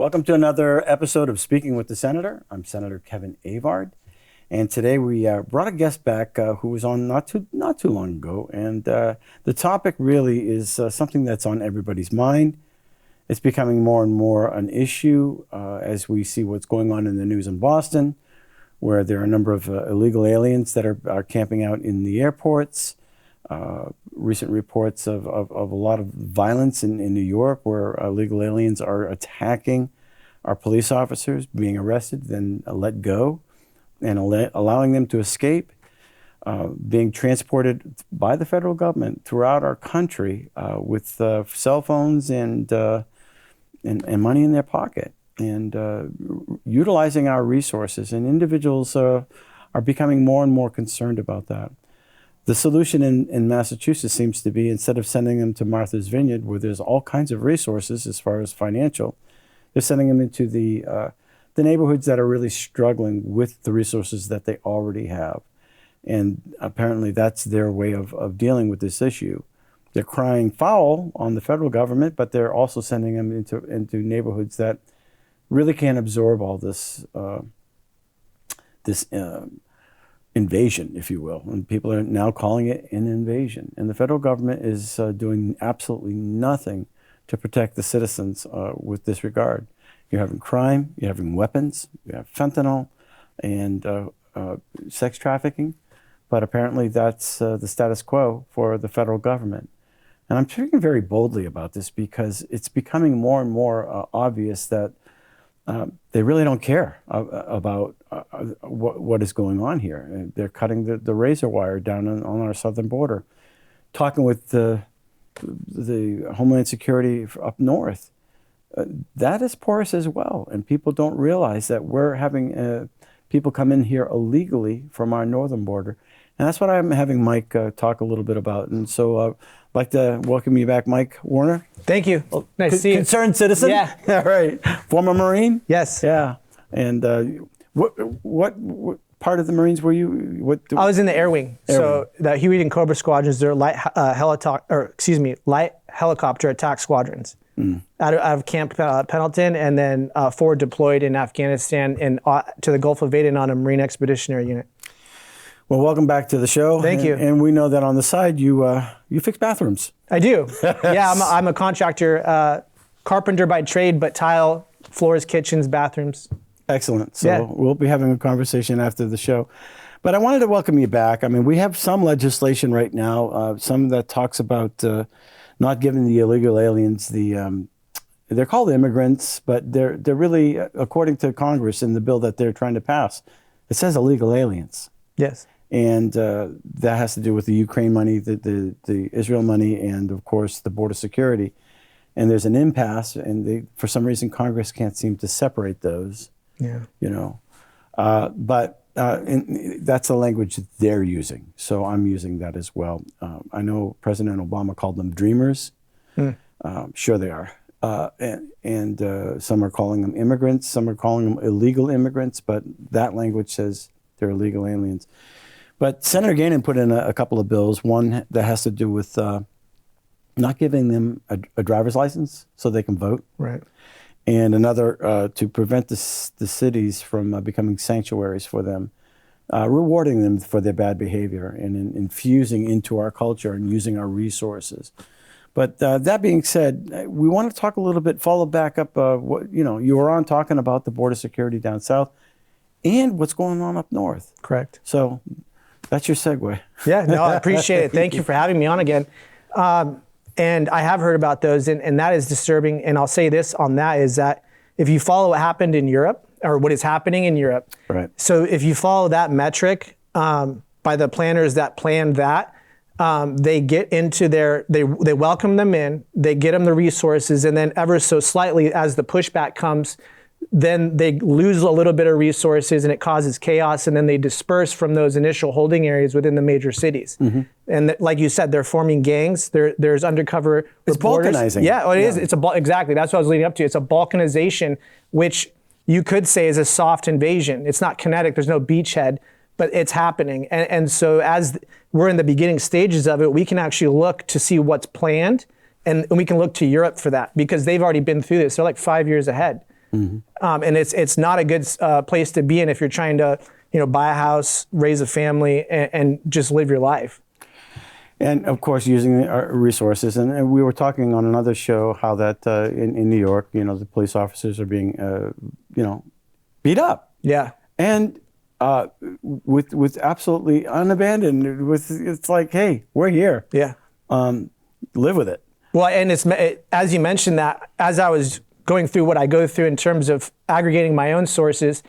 Welcome to another episode of Speaking with the Senator. I'm Senator Kevin Avard, and today we brought a guest back who was on not too long ago, and the topic really is something that's on everybody's mind. It's becoming more and more an issue as we see what's going on in the news in Boston, where there are a number of illegal aliens that are camping out in the airports. Recent reports of a lot of violence in New York, where illegal aliens are attacking our police officers, being arrested, then let go, and allowing them to escape, being transported by the federal government throughout our country with cell phones and money in their pocket, and utilizing our resources. And individuals are becoming more and more concerned about that. The solution in Massachusetts seems to be, instead of sending them to Martha's Vineyard, where there's all kinds of resources as far as financial, they're sending them into the neighborhoods that are really struggling with the resources that they already have. And apparently that's their way of dealing with this issue. They're crying foul on the federal government, but they're also sending them into neighborhoods that really can't absorb all this invasion, if you will. And people are now calling it an invasion. And the federal government is doing absolutely nothing to protect the citizens with this regard. You're having crime, you're having weapons, you have fentanyl and sex trafficking. But apparently that's the status quo for the federal government. And I'm speaking very boldly about this because it's becoming more and more obvious that they really don't care about what is going on here. They're cutting the razor wire down on our southern border. Talking with the Homeland Security up north, that is porous as well. And people don't realize that we're having people come in here illegally from our northern border. And that's what I'm having Mike talk a little bit about. And so I'd like to welcome you back, Mike Werner. Thank you. Nice to see you. Concerned citizen? Yeah. All right. Former Marine? Yes. Yeah. And what part of the Marines were you? I was in the Air Wing. So the Huey and Cobra squadrons, they're light helicopter attack squadrons. Out of Camp Pendleton, and then forward deployed in Afghanistan and to the Gulf of Aden on a Marine Expeditionary Unit. Well, welcome back to the show. Thank you. And we know that on the side you fix bathrooms. I do. Yeah, I'm a contractor, carpenter by trade, but tile, floors, kitchens, bathrooms. Excellent. So We'll be having a conversation after the show. But I wanted to welcome you back. I mean, we have some legislation right now, some that talks about not giving the illegal aliens they're called immigrants, but they're really, according to Congress in the bill that they're trying to pass, it says illegal aliens. Yes. And that has to do with the Ukraine money, the Israel money, and of course the border security. And there's an impasse, and for some reason Congress can't seem to separate those. Yeah. You know, but that's the language that they're using. So I'm using that as well. I know President Obama called them dreamers. Sure they are. And some are calling them immigrants. Some are calling them illegal immigrants. But that language says they're illegal aliens. But Senator Gainin put in a couple of bills. One that has to do with not giving them a driver's license so they can vote. Right. And another to prevent the cities from becoming sanctuaries for them, rewarding them for their bad behavior and infusing into our culture and using our resources. But that being said, we want to talk a little bit, follow back up. You were on talking about the border security down south and what's going on up north. Correct. So that's your segue. Yeah, no, I appreciate it. Thank you for having me on again. And I have heard about those, and that is disturbing. And I'll say this on that is that if you follow what happened in Europe, or what is happening in Europe, right. So if you follow that metric by the planners that planned that, they get into they welcome them in, they get them the resources, and then ever so slightly as the pushback comes, then they lose a little bit of resources and it causes chaos, and then they disperse from those initial holding areas within the major cities. Mm-hmm. And like you said, they're forming gangs. There's undercover reporters. Balkanizing. Yeah, it is. It's exactly. That's what I was leading up to. It's a balkanization, which you could say is a soft invasion. It's not kinetic. There's no beachhead, but it's happening. And so as we're in the beginning stages of it, we can actually look to see what's planned, and we can look to Europe for that because they've already been through this. They're like 5 years ahead. And it's not a good place to be in if you're trying to, buy a house, raise a family, and just live your life. And of course, using our resources. And we were talking on another show how that in New York, the police officers are being, beat up. Yeah. And with absolutely unabandoned. It's like, hey, we're here. Yeah. Live with it. Well, and as you mentioned that, as I was going through what I go through in terms of aggregating my own sources,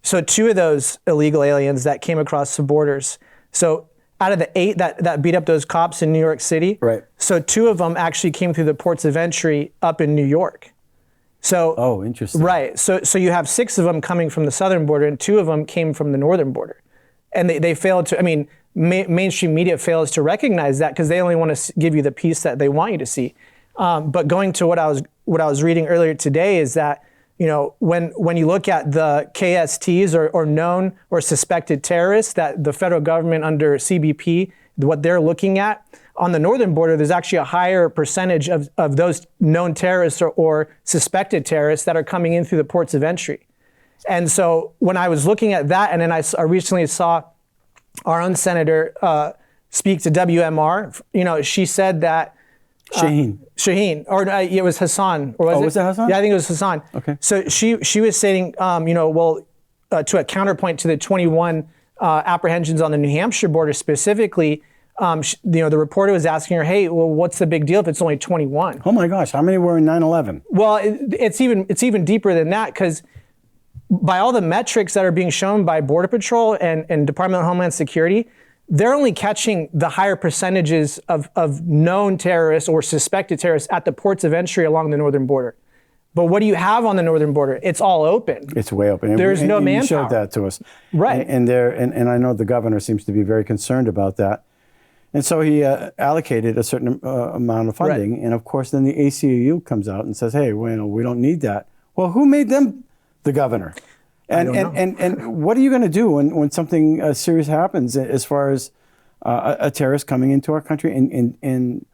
so 2 of those illegal aliens that came across the borders, so out of the 8 that beat up those cops in New York City, right? So 2 of them actually came through the ports of entry up in New York. So oh, interesting. Right. So you have 6 of them coming from the southern border, and 2 of them came from the northern border, and they failed to. I mean, mainstream media fails to recognize that because they only want to give you the piece that they want you to see. But going to what I was reading earlier today is that when you look at the KSTs or known or suspected terrorists that the federal government under CBP, what they're looking at on the northern border, there's actually a higher percentage of those known terrorists or suspected terrorists that are coming in through the ports of entry. And so when I was looking at that, and then I recently saw our own senator speak to WMR, she said that Shaheen, or it was Hassan, or was it? Was it Hassan? Yeah, I think it was Hassan. Okay. So she was saying, to a counterpoint to the 21 apprehensions on the New Hampshire border specifically, the reporter was asking her, hey, well, what's the big deal if it's only 21? Oh my gosh, how many were in 9/11? Well, it's even deeper than that, because by all the metrics that are being shown by Border Patrol and Department of Homeland Security, they're only catching the higher percentages of known terrorists or suspected terrorists at the ports of entry along the northern border. But what do you have on the northern border? It's all open. It's way open. There's no manpower. You showed that to us. Right. And I know the governor seems to be very concerned about that. And so he allocated a certain amount of funding. Right. And of course, then the ACLU comes out and says, hey, we don't need that. Well, who made them the governor? And what are you going to do when something serious happens as far as a terrorist coming into our country and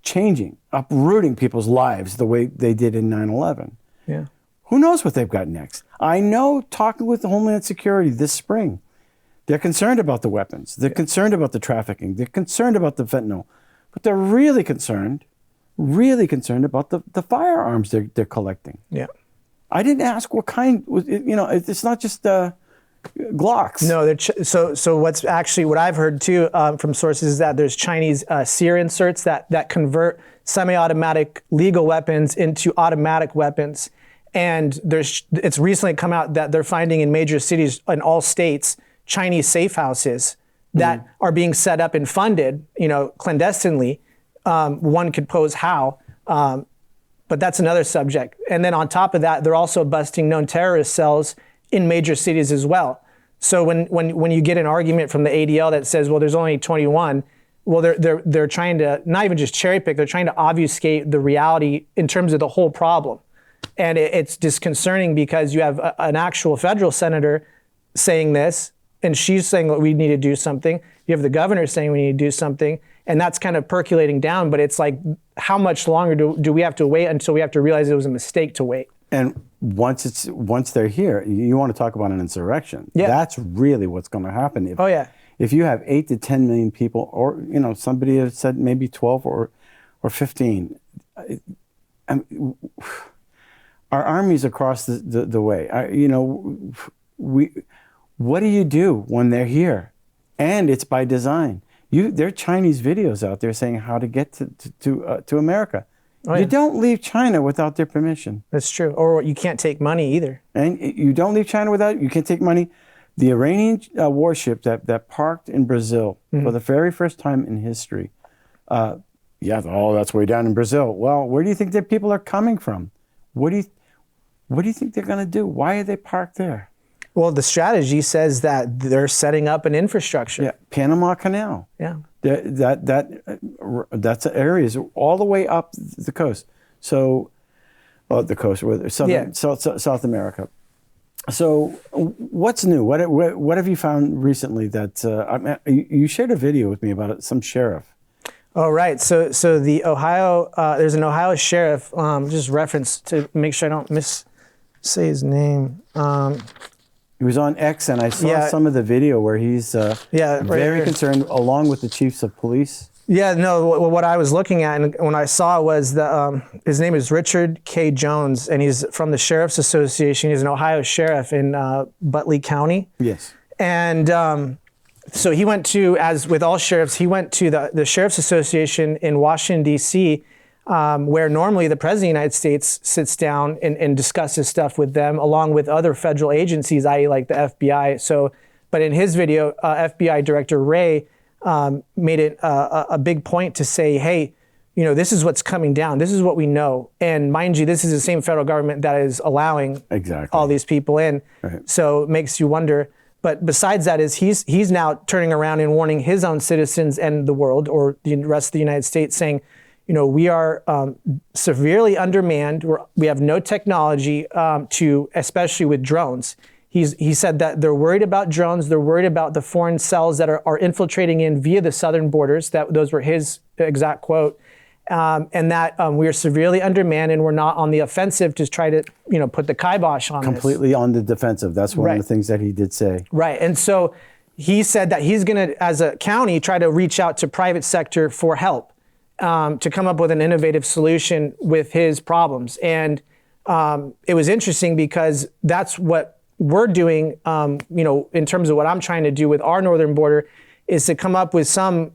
changing, uprooting people's lives the way they did in 9/11? Yeah. Who knows what they've got next? I know, talking with the Homeland Security this spring, they're concerned about the weapons. They're concerned about the trafficking. They're concerned about the fentanyl. But they're really concerned about the firearms they're collecting. Yeah. I didn't ask what kind. It's not just Glocks. No, so what I've heard too from sources is that there's Chinese sear inserts that convert semi-automatic legal weapons into automatic weapons, and it's recently come out that they're finding in major cities in all states Chinese safe houses that are being set up and funded, clandestinely. One could pose how. But that's another subject. And then on top of that, they're also busting known terrorist cells in major cities as well. So when you get an argument from the ADL that says, well, there's only 21, well, they're trying to not even just cherry pick, they're trying to obfuscate the reality in terms of the whole problem. And it's disconcerting because you have an actual federal senator saying this, and she's saying that we need to do something. You have the governor saying we need to do something, and that's kind of percolating down. But it's like, how much longer do we have to wait until we have to realize it was a mistake to wait? And once they're here, you want to talk about an insurrection. Yeah. That's really what's going to happen. If you have 8 to 10 million people, or somebody has said maybe 12 or 15, our armies across the way. What do you do when they're here? And it's by design. There are Chinese videos out there saying how to get to America. Oh, yeah. You don't leave China without their permission. That's true. Or you can't take money either. And you don't leave China you can't take money. The Iranian warship that parked in Brazil for the very first time in history. That's way down in Brazil. Well, where do you think that people are coming from? What do you think they're going to do? Why are they parked there? Well, the strategy says that they're setting up an infrastructure. Yeah, Panama Canal. Yeah. That's areas all the way up the coast. So, the coast, South America. So, what's new? What have you found recently that you shared a video with me about some sheriff? Oh, right. So the Ohio, there's an Ohio sheriff, just reference to make sure I don't say his name. He was on X, and I saw Yeah. some of the video where he's Yeah, right very here. concerned, along with the chiefs of police. Yeah, no, what I was looking at and when I saw was that his name is Richard K. Jones, and he's from the Sheriff's Association. He's an Ohio sheriff in Buckley County. Yes. And so he went to, as with all sheriffs, he went to the Sheriff's Association in Washington, D.C., where normally the President of the United States sits down and discusses stuff with them, along with other federal agencies, i.e. like the FBI. So, but in his video, FBI Director Wray made it a big point to say, hey, this is what's coming down. This is what we know. And mind you, this is the same federal government that is allowing all these people in. Right. So it makes you wonder. But besides that is he's now turning around and warning his own citizens and the world, or the rest of the United States, saying, we are severely undermanned. We have no technology especially with drones. He said that they're worried about drones. They're worried about the foreign cells that are infiltrating in via the southern borders. Those were his exact quote. And that we are severely undermanned, and we're not on the offensive to try to, put the kibosh on Completely on the defensive. That's one Right. of the things that he did say. Right. And so he said that he's going to, as a county, try to reach out to private sector for help to come up with an innovative solution with his problems. And it was interesting because that's what we're doing, in terms of what I'm trying to do with our northern border, is to come up with some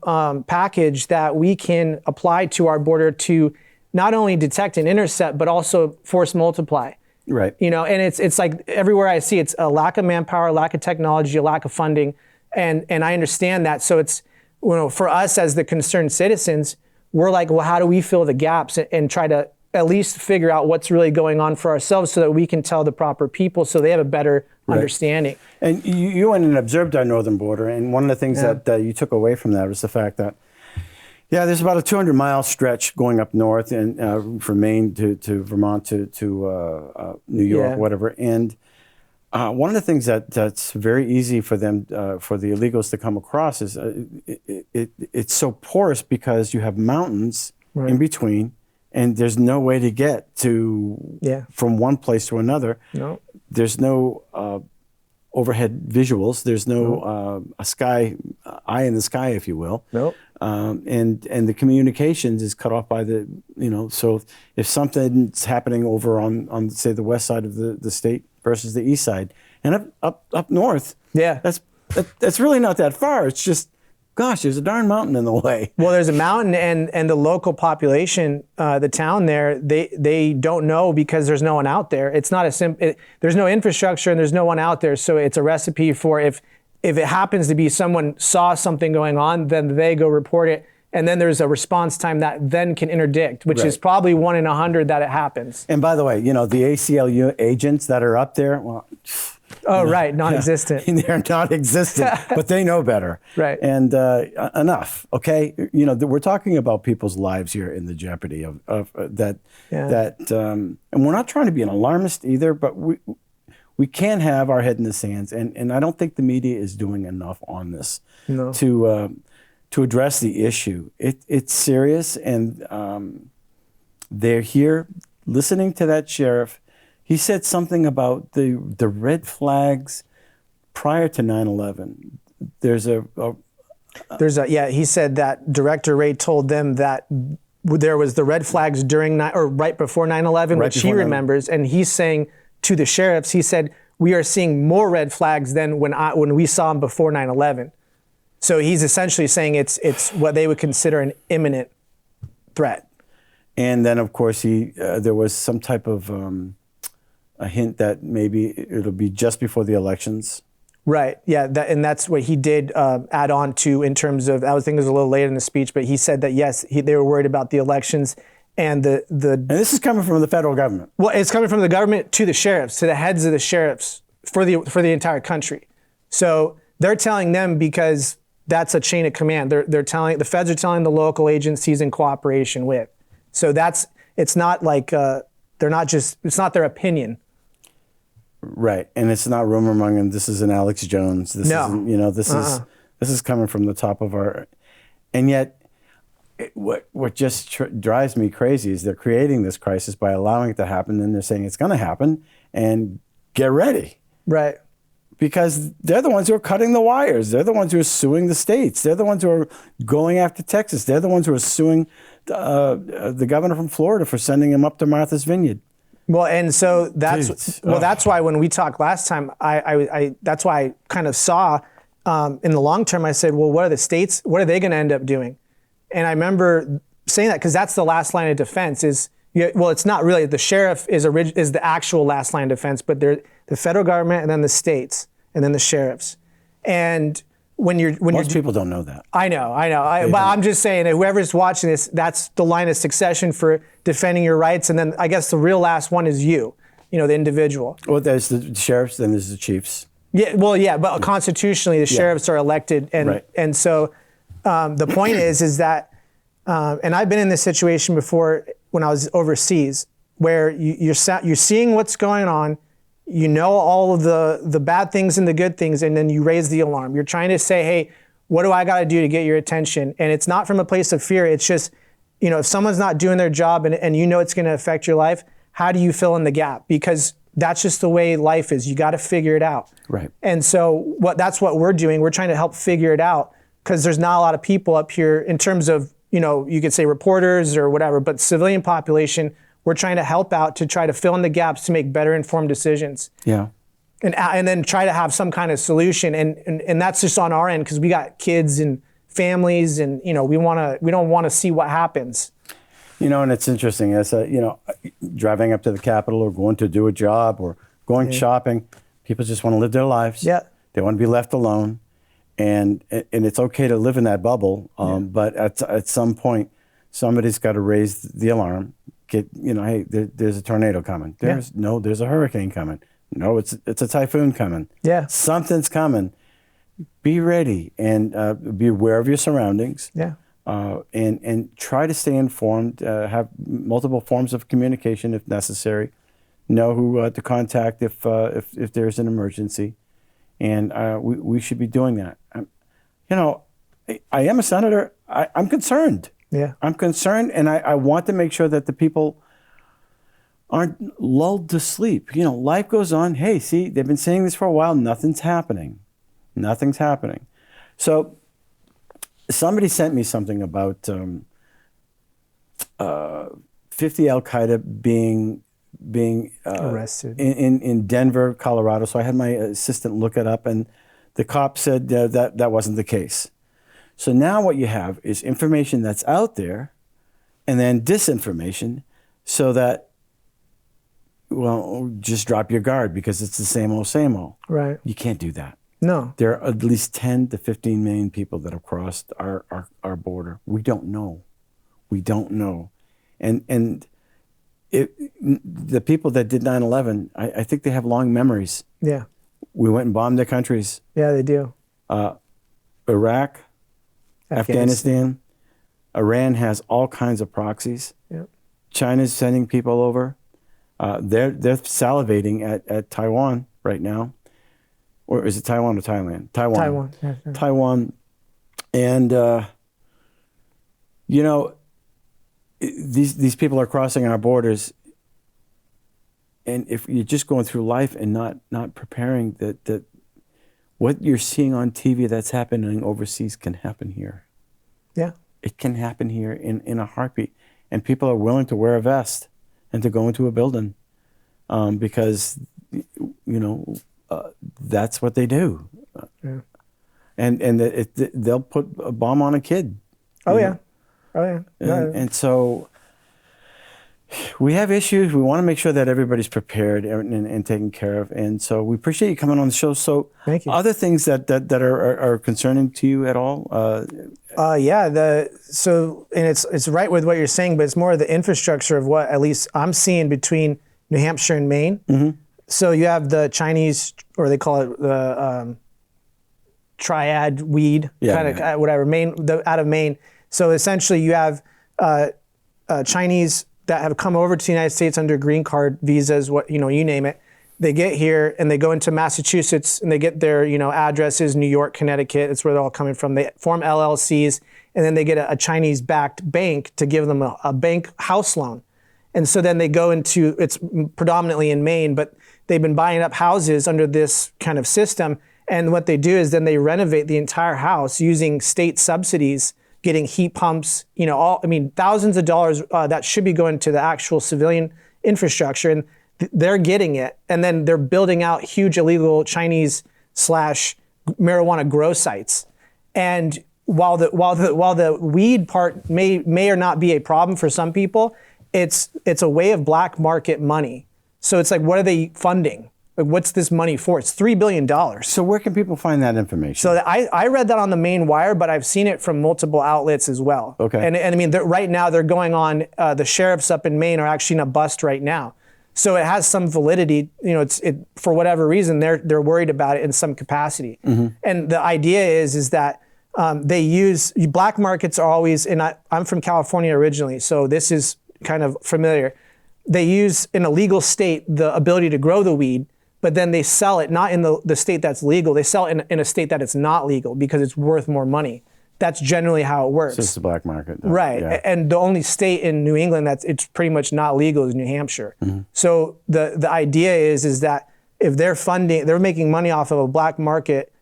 package that we can apply to our border to not only detect and intercept, but also force multiply. Right. And it's like everywhere I see, it's a lack of manpower, lack of technology, a lack of funding, and I understand that. So it's, for us as the concerned citizens, we're like, well, how do we fill the gaps and try to at least figure out what's really going on for ourselves so that we can tell the proper people so they have a better understanding. And you went and observed our northern border, and one of the things that you took away from that was the fact that, there's about a 200-mile stretch going up north and from Maine to Vermont to New York, whatever. And one of the things that's very easy for them, for the illegals to come across is it's so porous because you have mountains in between, and there's no way to get to from one place to another. No. There's no overhead visuals. There's no eye in the sky, if you will. Nope. And the communications is cut off by the, so if something's happening over on say the west side of the state versus the east side, and up north, that's really not that far. It's just, gosh, there's a darn mountain in the way. Well, there's a mountain, and the local population, the town there, they don't know because there's no one out there. It's not there's no infrastructure and there's no one out there. So it's a recipe for if it happens to be someone saw something going on, then they go report it. And then there's a response time that then can interdict, which is probably 1 in 100 that it happens. And by the way, the ACLU agents that are up there, well, non-existent. They're non-existent, but they know better. Right. And enough, okay? We're talking about people's lives here in the jeopardy of that. And we're not trying to be an alarmist either, but we can't have our head in the sands. And I don't think the media is doing enough on this to address the issue. It's serious, and they're here listening to that sheriff. He said something about the red flags prior to 9/11. He said that Director Wray told them that there was the red flags right before 9/11, which he remembers, and he's saying to the sheriffs, he said, we are seeing more red flags than when we saw them before 9/11. So he's essentially saying it's what they would consider an imminent threat. And then, of course, there was some type of a hint that maybe it'll be just before the elections. Right. Yeah. And that's what he did add on to in terms of, I think it was a little later in the speech, but he said that, yes, they were worried about the elections and And this is coming from the federal government. Well, it's coming from the government to the sheriffs, to the heads of the sheriffs for the entire country. So they're telling them because that's a chain of command. The feds are telling the local agencies in cooperation with. So it's not like it's not their opinion. Right, and it's not rumor mongering. This is an Alex Jones. This isn't, this is coming from the top of our, and yet what just drives me crazy is they're creating this crisis by allowing it to happen, and they're saying it's going to happen, and get ready. Right. Because they're the ones who are cutting the wires. They're the ones who are suing the states. They're the ones who are going after Texas. They're the ones who are suing the governor from Florida for sending him up to Martha's Vineyard. Well, and so that's Dude, that's why when we talked last time, I that's why I kind of saw in the long term. I said, well, what are the states? What are they going to end up doing? And I remember saying that because that's the last line of defense. Well, it's not really. The sheriff is the actual last line of defense, but they're the federal government and then the states and then the sheriffs. And most people don't know that. I know. But I'm just saying that whoever's watching this, that's the line of succession for defending your rights. And then I guess the real last one is the individual. Well, there's the sheriffs, then there's the chiefs. Yeah. Well, yeah. But constitutionally, the sheriffs are elected, and so the point is that, and I've been in this situation before when I was overseas, where you're seeing what's going on. You know all of the bad things and the good things, and then you raise the alarm. You're trying to say, hey, what do I got to do to get your attention? And it's not from a place of fear. It's just, if someone's not doing their job and it's going to affect your life, how do you fill in the gap? Because that's just the way life is. You got to figure it out. Right. And so that's what we're doing. We're trying to help figure it out because there's not a lot of people up here in terms of, you could say reporters or whatever, but civilian population. We're trying to help out to try to fill in the gaps to make better informed decisions. Yeah. And then try to have some kind of solution. And that's just on our end because we got kids and families and, we don't want to see what happens. And it's interesting as driving up to the Capitol or going to do a job or going shopping, people just want to live their lives. Yeah. They want to be left alone. And it's okay to live in that bubble. But at some point, somebody's got to raise the alarm. Hey, there's a tornado coming. There's a hurricane coming. No, it's a typhoon coming. Yeah. Something's coming. Be ready and be aware of your surroundings. Yeah. And try to stay informed. Have multiple forms of communication if necessary. Know who to contact if there's an emergency, and we should be doing that. I am a senator. I'm concerned. Yeah. I'm concerned, and I want to make sure that the people aren't lulled to sleep. Life goes on. Hey, see, they've been saying this for a while. Nothing's happening. Nothing's happening. So somebody sent me something about 50 Al-Qaeda being arrested in Denver, Colorado. So I had my assistant look it up, and the cop said that wasn't the case. So now what you have is information that's out there and then disinformation so that, just drop your guard because it's the same old. Right. You can't do that. No. There are at least 10 to 15 million people that have crossed our border. We don't know. And the people that did 9/11, I think they have long memories. Yeah. We went and bombed their countries. Yeah, they do. Iraq, Afghanistan. Iran has all kinds of proxies. Yep. China's sending people over. They're salivating at Taiwan right now. Or is it Taiwan or Thailand? Taiwan. Yeah. Taiwan. And, these people are crossing our borders. And if you're just going through life and not preparing that what you're seeing on TV that's happening overseas can happen here. Yeah. It can happen here in a heartbeat. And people are willing to wear a vest and to go into a building because, that's what they do. Yeah. And they'll put a bomb on a kid. Oh, yeah. Oh, yeah. And so we have issues. We want to make sure that everybody's prepared and taken care of. And so we appreciate you coming on the show. So thank you. Other things that are concerning to you at all? Yeah. And it's right with what you're saying, but it's more of the infrastructure of what at least I'm seeing between New Hampshire and Maine. Mm-hmm. So you have the Chinese, or they call it the Triad weed, whatever, out of Maine. So essentially you have Chinese that have come over to the United States under green card visas, you name it. They get here and they go into Massachusetts and they get their, addresses, New York, Connecticut. It's where they're all coming from. They form LLCs and then they get a Chinese-backed bank to give them a bank house loan. And so then they go into, it's predominantly in Maine, but they've been buying up houses under this kind of system. And what they do is then they renovate the entire house using state subsidies, getting heat pumps, thousands of dollars that should be going to the actual civilian infrastructure. And they're getting it. And then they're building out huge illegal Chinese / marijuana grow sites. And while the weed part may or not be a problem for some people, it's a way of black market money. So it's like, what are they funding? Like, what's this money for? It's $3 billion. So where can people find that information? So I read that on the main wire, but I've seen it from multiple outlets as well. Okay. And I mean, right now they're going on, the sheriffs up in Maine are actually in a bust right now. So it has some validity, for whatever reason, they're worried about it in some capacity. And the idea is that they use, black markets are always, and I'm from California originally, so this is kind of familiar. They use in a legal state the ability to grow the weed, but then they sell it not in the state that's legal, they sell it in a state that it's not legal because it's worth more money. That's generally how it works. So it's the black market. Right. Yeah. And the only state in New England it's pretty much not legal is New Hampshire. So the idea is that if they're making money off of a black market,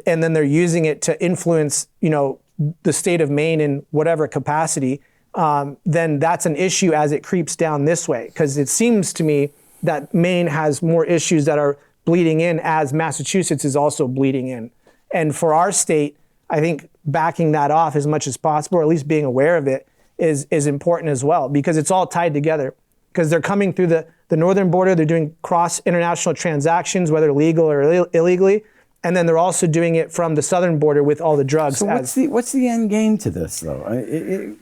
and then they're using it to influence, the state of Maine in whatever capacity, then that's an issue as it creeps down this way. Because it seems to me that Maine has more issues that are bleeding in as Massachusetts is also bleeding in. And for our state, I think backing that off as much as possible, or at least being aware of it, is important as well, because it's all tied together. Because they're coming through the northern border, they're doing cross international transactions, whether legal or illegally, and then they're also doing it from the southern border with all the drugs. So what's the end game to this, though?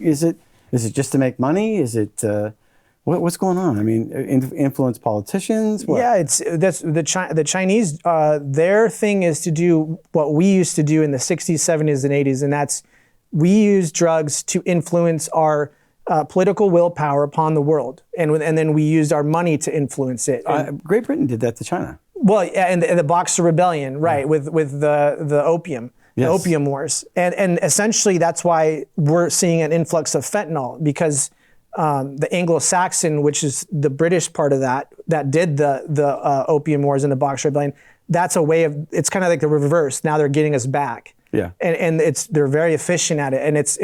Is it just to make money? Is it what's going on? I mean, influence politicians? What? Yeah, that's the Chinese. Their thing is to do what we used to do in the 60s, 70s, and 80s, and that's we use drugs to influence our political willpower upon the world, and then we used our money to influence it. Great Britain did that to China. Well, and the Boxer Rebellion, right, with the opium. Yes. The opium wars, and essentially that's why we're seeing an influx of fentanyl, because the Anglo-Saxon, which is the British part of that did the opium wars and the Boxer Rebellion, that's a way of, it's kind of like the reverse. Now they're getting us back. Yeah. And they're very efficient at it, and it's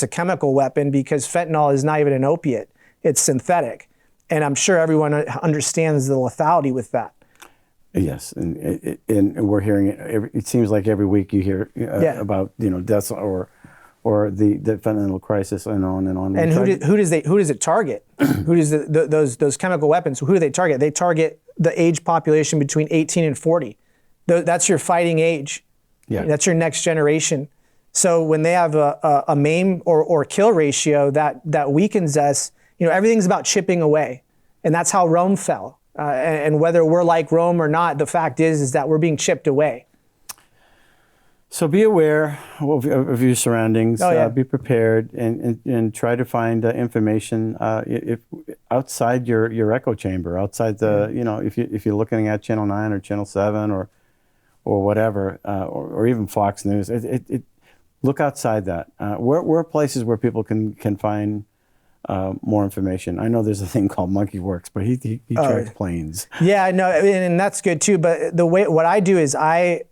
a chemical weapon, because fentanyl is not even an opiate; it's synthetic, and I'm sure everyone understands the lethality with that. Yes, and we're hearing it. It seems like every week you hear about deaths or the fentanyl crisis, and on and on. And who does it target? Who does those chemical weapons? Who do they target? They target the age population between 18 and 40. That's your fighting age. Yeah. That's your next generation. So when they have a maim or kill ratio that weakens us, everything's about chipping away, and that's how Rome fell. And whether we're like Rome or not, the fact is that we're being chipped away. So be aware of your surroundings. Oh, yeah. Be prepared, and try to find information if outside your echo chamber, outside the if you're looking at Channel 9 or Channel 7 or whatever, or even Fox News. Look outside that. Where are places where people can find more information? I know there's a thing called Monkey Works, but he tracks planes. Yeah, no, and that's good too. But what I do is I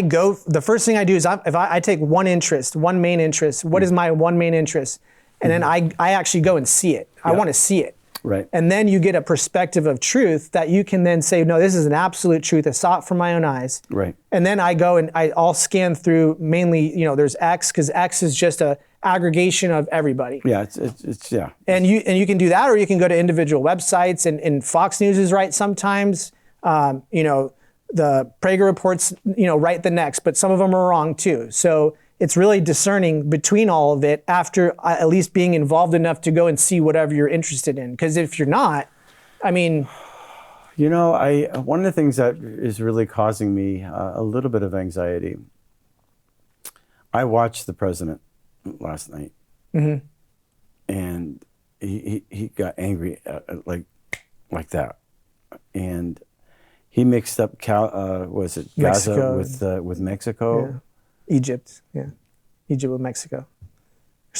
go. The first thing I do is if I take one main interest. What is my one main interest? And then I actually go and see it. I want to see it. Right. And then you get a perspective of truth that you can then say, no, this is an absolute truth. I saw it from my own eyes. Right. And then I go and I'll scan through mainly, there's X, because X is just a aggregation of everybody. Yeah, it's yeah. And you can do that, or you can go to individual websites, and Fox News is right sometimes. The Prager reports, right the next, but some of them are wrong too. So it's really discerning between all of it after at least being involved enough to go and see whatever you're interested in. Because if you're not, I mean... one of the things that is really causing me a little bit of anxiety, I watched the president last night, and he got angry like that. And he mixed up Gaza with Mexico? Yeah. Egypt with Mexico.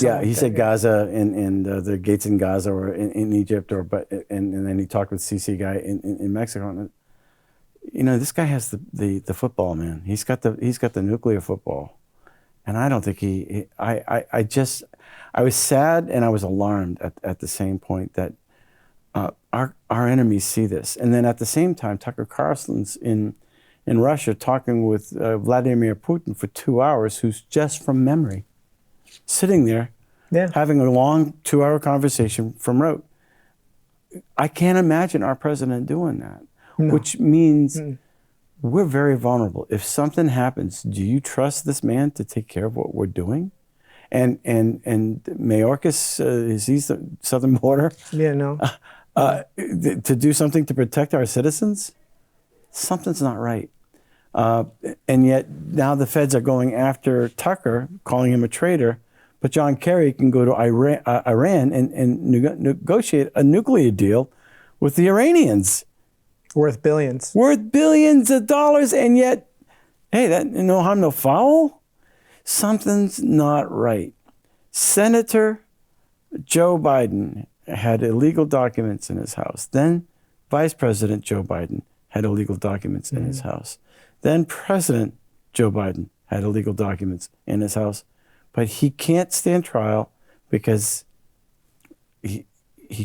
Yeah, like he that, said yeah. Gaza and the gates in Gaza or in Egypt and then he talked with CC guy in Mexico. And, this guy has the football, man. He's got the nuclear football, and I don't think I was sad and I was alarmed at the same point that our enemies see this, and then at the same time Tucker Carlson's in Russia talking with Vladimir Putin for 2 hours, who's just from memory, sitting there, Yeah. having a long 2-hour conversation from rote. I can't imagine our president doing that, which means we're very vulnerable. If something happens, do you trust this man to take care of what we're doing? And Mayorkas, is he the southern border? Yeah, no. To do something to protect our citizens? Something's not right. And yet now the feds are going after Tucker, calling him a traitor, but John Kerry can go to Iran and negotiate a nuclear deal with the Iranians. Worth billions. Worth billions of dollars, and yet, hey, that no harm, no foul? Something's not right. Senator Joe Biden had illegal documents in his house. Then Vice President Joe Biden had illegal documents in his house. Then President Joe Biden had illegal documents in his house. But he can't stand trial because he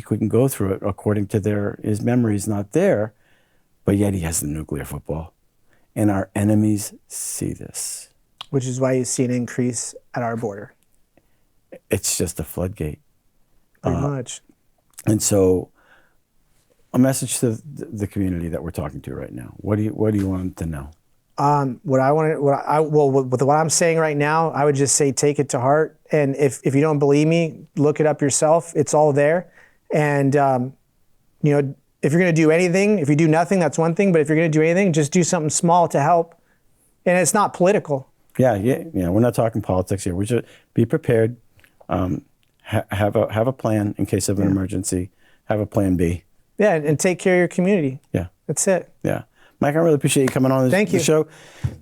couldn't go through it according to his memory is not there, but yet he has the nuclear football. And our enemies see this. Which is why you see an increase at our border. It's just a floodgate. Pretty much. And so a message to the community that we're talking to right now. What do you want them to know? What I'm saying right now, I would just say take it to heart. And if you don't believe me, look it up yourself. It's all there. And if you're going to do anything, if you do nothing, that's one thing. But if you're going to do anything, just do something small to help. And it's not political. Yeah. We're not talking politics here. We should be prepared. Have a plan in case of an emergency. Have a plan B. Yeah, and take care of your community. Yeah. That's it. Yeah. Mike, I really appreciate you coming on the show.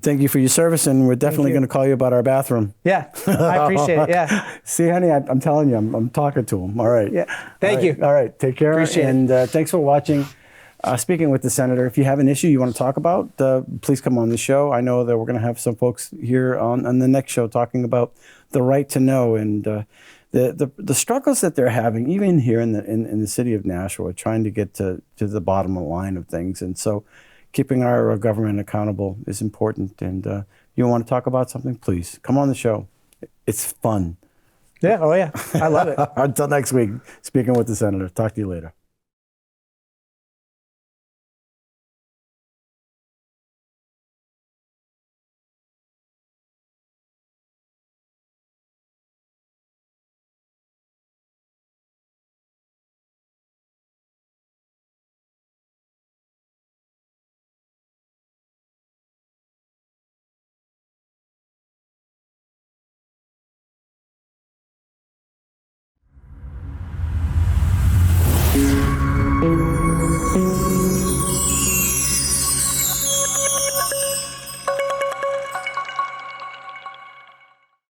Thank you for your service, and we're definitely going to call you about our bathroom. Yeah, I appreciate it. Yeah. See, honey, I'm telling you, I'm talking to him. All right. Yeah. Thank you. All right. Take care. Appreciate it. And thanks for watching. Speaking with the Senator, if you have an issue you want to talk about, please come on the show. I know that we're going to have some folks here on the next show talking about the right to know and the struggles that they're having, even here in the city of Nashua, trying to get to the bottom line of things. And so keeping our government accountable is important. And you want to talk about something, please come on the show. It's fun. Yeah. Oh, yeah. I love it. Until next week, speaking with the Senator. Talk to you later.